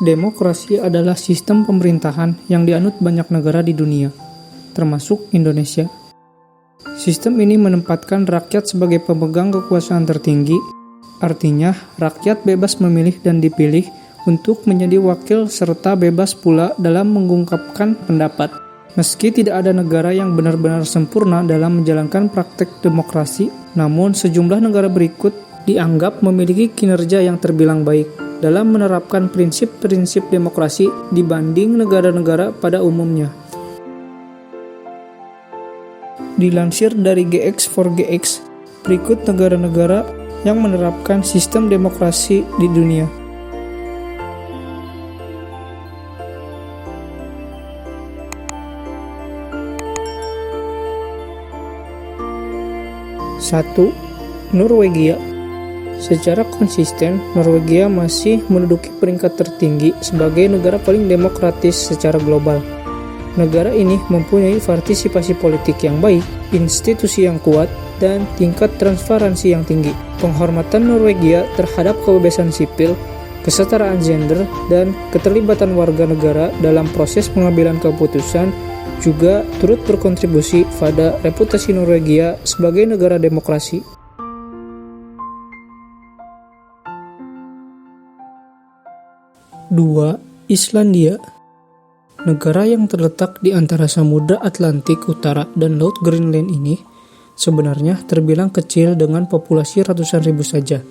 Demokrasi adalah sistem pemerintahan yang dianut banyak negara di dunia, termasuk Indonesia. Sistem ini menempatkan rakyat sebagai pemegang kekuasaan tertinggi, artinya rakyat bebas memilih dan dipilih untuk menjadi wakil serta bebas pula dalam mengungkapkan pendapat. Meski tidak ada negara yang benar-benar sempurna dalam menjalankan praktek demokrasi, namun sejumlah negara berikut dianggap memiliki kinerja yang terbilang baik dalam menerapkan prinsip-prinsip demokrasi dibanding negara-negara pada umumnya. Dilansir dari GX4GX, berikut negara-negara yang menerapkan sistem demokrasi di dunia. Satu, Norwegia. Secara konsisten, Norwegia masih menduduki peringkat tertinggi sebagai negara paling demokratis secara global. Negara ini mempunyai partisipasi politik yang baik, institusi yang kuat, dan tingkat transparansi yang tinggi. Penghormatan Norwegia terhadap kebebasan sipil, kesetaraan gender, dan keterlibatan warga negara dalam proses pengambilan keputusan juga turut berkontribusi pada reputasi Norwegia sebagai negara demokrasi. 2. Islandia. Negara yang terletak di antara Samudra Atlantik Utara dan Laut Greenland ini sebenarnya terbilang kecil dengan populasi ratusan ribu saja.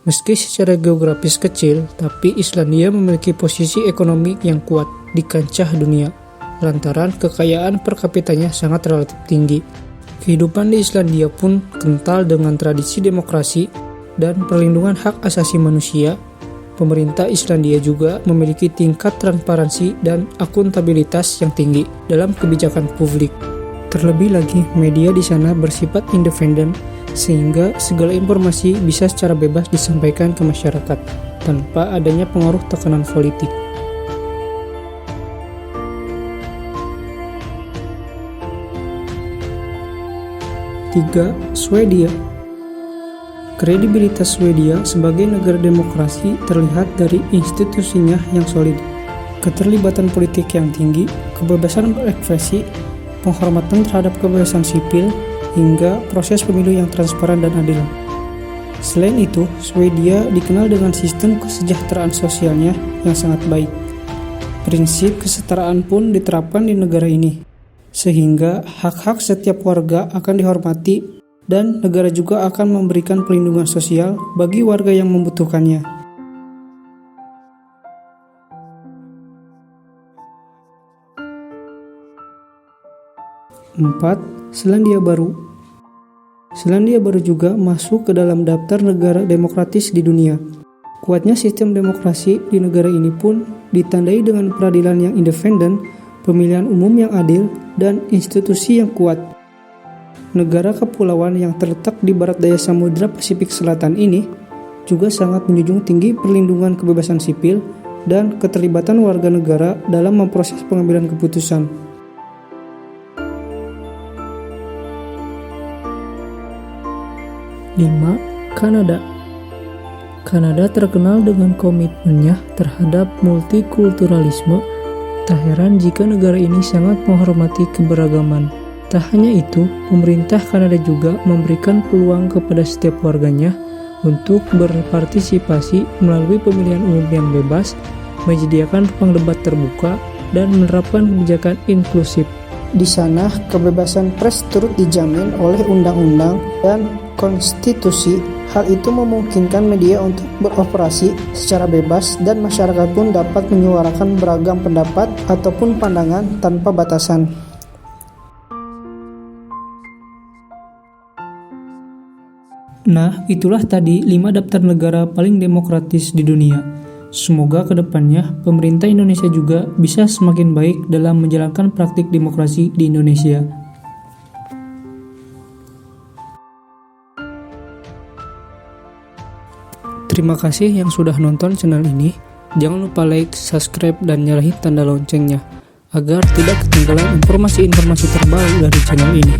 Meski secara geografis kecil, tapi Islandia memiliki posisi ekonomi yang kuat di kancah dunia, lantaran kekayaan per kapitanya sangat relatif tinggi. Kehidupan di Islandia pun kental dengan tradisi demokrasi dan perlindungan hak asasi manusia. Pemerintah Islandia juga memiliki tingkat transparansi dan akuntabilitas yang tinggi dalam kebijakan publik. Terlebih lagi, media di sana bersifat independen, sehingga segala informasi bisa secara bebas disampaikan ke masyarakat, tanpa adanya pengaruh tekanan politik. 3. Swedia. Kredibilitas Swedia sebagai negara demokrasi terlihat dari institusinya yang solid, keterlibatan politik yang tinggi, kebebasan berekspresi, penghormatan terhadap kebebasan sipil, hingga proses pemilu yang transparan dan adil. Selain itu, Swedia dikenal dengan sistem kesejahteraan sosialnya yang sangat baik. Prinsip kesetaraan pun diterapkan di negara ini, sehingga hak-hak setiap warga akan dihormati dan negara juga akan memberikan perlindungan sosial bagi warga yang membutuhkannya. 4. Selandia Baru. Selandia Baru juga masuk ke dalam daftar negara demokratis di dunia. Kuatnya sistem demokrasi di negara ini pun ditandai dengan peradilan yang independen, pemilihan umum yang adil, dan institusi yang kuat. Negara kepulauan yang terletak di barat daya Samudra Pasifik Selatan ini juga sangat menjunjung tinggi perlindungan kebebasan sipil dan keterlibatan warga negara dalam memproses pengambilan keputusan. 5. Kanada. Kanada terkenal dengan komitmennya terhadap multikulturalisme. Tak heran jika negara ini sangat menghormati keberagaman. Tak hanya itu, pemerintah Kanada juga memberikan peluang kepada setiap warganya untuk berpartisipasi melalui pemilihan umum yang bebas, menyediakan ruang debat terbuka, dan menerapkan kebijakan inklusif. Di sana, kebebasan pers turut dijamin oleh undang-undang dan konstitusi. Hal itu memungkinkan media untuk beroperasi secara bebas dan masyarakat pun dapat menyuarakan beragam pendapat ataupun pandangan tanpa batasan. Nah, itulah tadi 5 daftar negara paling demokratis di dunia. Semoga kedepannya pemerintah Indonesia juga bisa semakin baik dalam menjalankan praktik demokrasi di Indonesia. Terima kasih yang sudah nonton channel ini. Jangan lupa like, subscribe, dan nyalahin tanda loncengnya agar tidak ketinggalan informasi-informasi terbaru dari channel ini.